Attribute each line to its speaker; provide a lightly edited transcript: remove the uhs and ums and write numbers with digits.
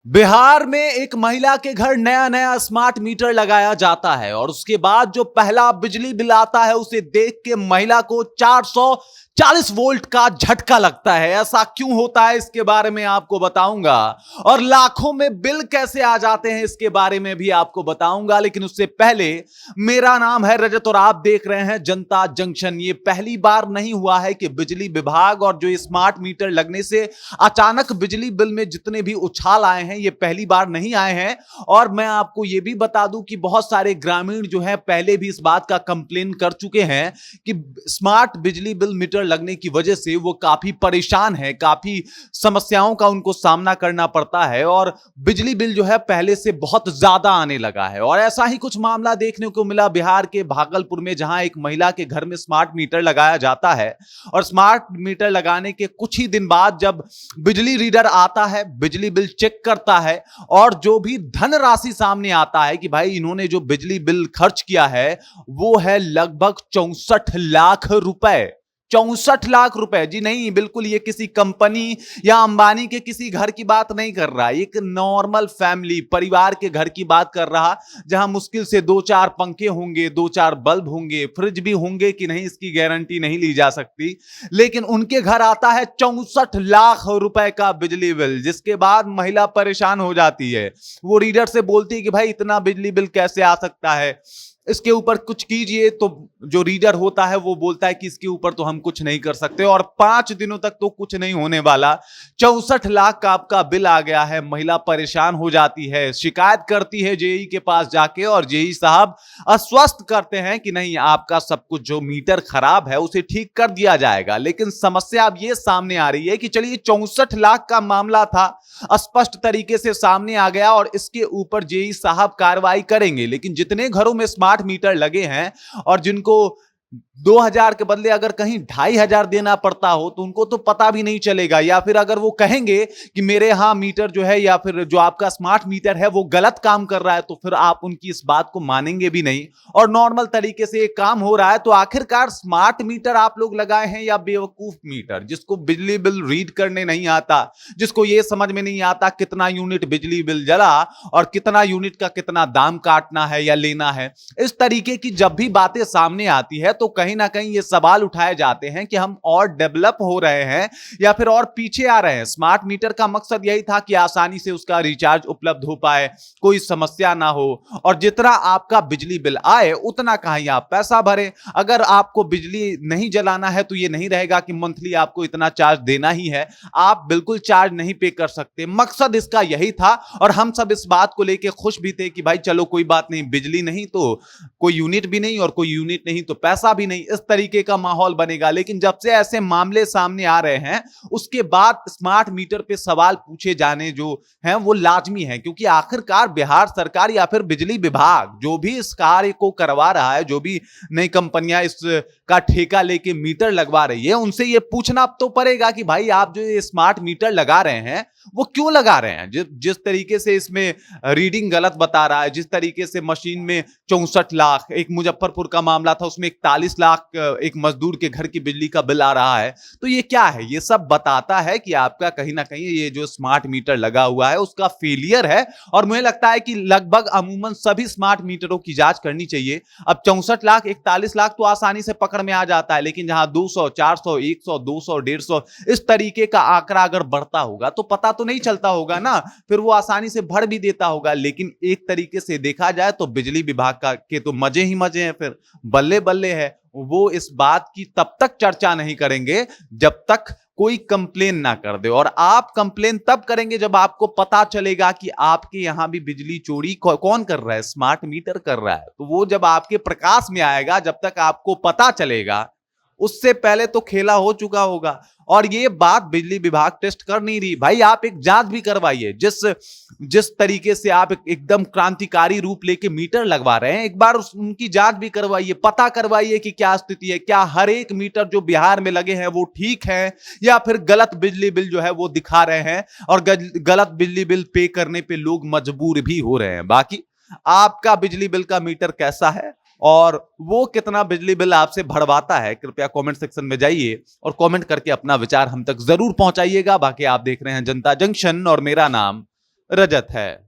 Speaker 1: बिहार में एक महिला के घर नया नया स्मार्ट मीटर लगाया जाता है और उसके बाद जो पहला बिजली बिल आता है उसे देख के महिला को 440 वोल्ट का झटका लगता है। ऐसा क्यों होता है इसके बारे में आपको बताऊंगा और लाखों में बिल कैसे आ जाते हैं इसके बारे में भी आपको बताऊंगा। लेकिन उससे पहले, मेरा नाम है रजत और आप देख रहे हैं जनता जंक्शन। ये पहली बार नहीं हुआ है कि बिजली विभाग और जो स्मार्ट मीटर लगने से अचानक बिजली बिल में जितने भी उछाल आए हैं ये पहली बार नहीं आए हैं। और मैं आपको ये भी बता दूं कि बहुत सारे ग्रामीण जो है पहले भी इस बात का कंप्लेन कर चुके हैं कि स्मार्ट बिजली बिल मीटर लगने की वजह से वो काफी परेशान है, काफी समस्याओं का उनको सामना करना पड़ता है और बिजली बिल जो है पहले से बहुत ज्यादा आने लगा है। और ऐसा ही कुछ मामला देखने को मिला बिहार के भागलपुर में, जहां एक महिला के घर में स्मार्ट मीटर लगाया जाता है और स्मार्ट मीटर लगाने के कुछ ही दिन बाद जब बिजली रीडर आता है, बिजली बिल चेक करता है और जो भी धनराशि सामने आता है कि भाई इन्होंने जो बिजली बिल खर्च किया है वो है लगभग 64 लाख रुपए। 64 लाख रुपए, जी नहीं, बिल्कुल ये किसी कंपनी या अंबानी के किसी घर की बात नहीं कर रहा, एक नॉर्मल फैमिली परिवार के घर की बात कर रहा, जहां मुश्किल से 2-4 पंखे होंगे, 2-4 बल्ब होंगे, फ्रिज भी होंगे कि नहीं इसकी गारंटी नहीं ली जा सकती। लेकिन उनके घर आता है 64 लाख रुपए का बिजली बिल, जिसके बाद महिला परेशान हो जाती है। वो रीडर से बोलती है कि भाई इतना बिजली बिल कैसे आ सकता है, इसके ऊपर कुछ कीजिए। तो जो रीडर होता है वो बोलता है कि इसके ऊपर तो हम कुछ नहीं कर सकते और 5 दिनों तक तो कुछ नहीं होने वाला। 64 लाख का आपका बिल आ गया है। महिला परेशान हो जाती है, शिकायत करती है जेई के पास जाके और जेई साहब आश्वस्त करते हैं कि नहीं, आपका सब कुछ जो मीटर खराब है उसे ठीक कर दिया जाएगा। लेकिन समस्या अब ये सामने आ रही है कि चलिए 64 लाख का मामला था, स्पष्ट तरीके से सामने आ गया और इसके ऊपर जेई साहब कार्रवाई करेंगे। लेकिन जितने घरों में स्मार्ट मीटर लगे हैं और जिनको 2000 के बदले अगर कहीं 2500 देना पड़ता हो तो उनको तो पता भी नहीं चलेगा, या फिर अगर वो कहेंगे कि मेरे यहां मीटर जो है या फिर जो आपका स्मार्ट मीटर है वो गलत काम कर रहा है तो फिर आप उनकी इस बात को मानेंगे भी नहीं और नॉर्मल तरीके से एक काम हो रहा है। तो आखिरकार स्मार्ट मीटर आप लोग लगाए हैं या बेवकूफ मीटर, जिसको बिजली बिल रीड करने नहीं आता, जिसको ये समझ में नहीं आता कितना यूनिट बिजली बिल जला और कितना यूनिट का कितना दाम काटना है या लेना है। इस तरीके की जब भी बातें सामने आती है तो कहीं ना कहीं ये सवाल उठाए जाते हैं कि हम और डेवलप हो रहे हैं या फिर और पीछे आ रहे हैं। स्मार्ट मीटर का मकसद यही था कि आसानी से उसका रिचार्ज उपलब्ध हो पाए, कोई समस्या ना हो और जितना आपका बिजली बिल आए उतना कहीं आप पैसा भरें। अगर आपको बिजली नहीं जलाना है तो ये नहीं रहेगा कि मंथली आपको इतना चार्ज देना ही है, आप बिल्कुल चार्ज नहीं पे कर सकते। मकसद इसका यही था और हम सब इस बात को लेकर खुश भी थे कि भाई चलो कोई बात नहीं, बिजली नहीं तो कोई यूनिट भी नहीं और कोई यूनिट नहीं तो पैसा भी नहीं, इस तरीके का माहौल बनेगा। लेकिन जब से ऐसे मामले सामने आ रहे हैं उसके बाद स्मार्ट मीटर पे सवाल पूछे जाने जो हैं वो लाजमी है, क्योंकि आखिरकार बिहार सरकार या फिर बिजली विभाग जो भी इस कार्य को करवा रहा है, जो भी नई कंपनियां इसका ठेका लेके मीटर लगवा रही है, उनसे ये पूछना तो पड़ेगा कि भाई आप जो ये स्मार्ट मीटर लगा रहे हैं वो क्यों लगा रहे हैं। जिस तरीके से इसमें रीडिंग गलत बता रहा है, जिस तरीके से मशीन में 64 लाख, एक मुजफ्फरपुर का मामला था उसमें 41 लाख एक मजदूर के घर की बिजली का बिल आ रहा है, तो ये क्या है? ये सब बताता है कि आपका कहीं ना कहीं ये जो स्मार्ट मीटर लगा हुआ है उसका फेलियर है। और मुझे लगता है कि लगभग अमूमन सभी स्मार्ट मीटरों की जांच करनी चाहिए। अब 64 लाख 41 लाख तो आसानी से पकड़ में आ जाता है, लेकिन जहां 200 400 100 200 150 इस तरीके का आंकड़ा अगर बढ़ता होगा तो पता तो नहीं चलता होगा ना, फिर वो आसानी से भर भी देता होगा। लेकिन एक तरीके से देखा जाए तो बिजली विभाग का के तो मजे ही मजे हैं, फिर बल्ले बल्ले है। वो इस बात की तब तक चर्चा नहीं करेंगे जब तक कोई कंप्लेन ना कर दे, और आप कंप्लेन तब करेंगे जब आपको पता चलेगा कि आपके यहां भी बिजली चोरी कौन कर रहा है, स्मार्ट मीटर कर रहा है। तो वो जब आपके प्रकाश में आएगा, जब तक आपको पता चलेगा उससे पहले तो खेला हो चुका होगा। और ये बात बिजली विभाग टेस्ट कर नहीं रही। भाई आप एक जांच भी करवाइए, जिस तरीके से आप एकदम क्रांतिकारी रूप लेके मीटर लगवा रहे हैं, एक बार उनकी जांच भी करवाइए, पता करवाइए कि क्या स्थिति है, क्या हर एक मीटर जो बिहार में लगे हैं वो ठीक है या फिर गलत बिजली बिल जो है वो दिखा रहे हैं और गलत बिजली बिल पे करने पे लोग मजबूर भी हो रहे हैं। बाकी आपका बिजली बिल का मीटर कैसा है और वो कितना बिजली बिल आपसे भरवाता है, कृपया कमेंट सेक्शन में जाइए और कमेंट करके अपना विचार हम तक जरूर पहुंचाइएगा। बाकी आप देख रहे हैं जनता जंक्शन और मेरा नाम रजत है।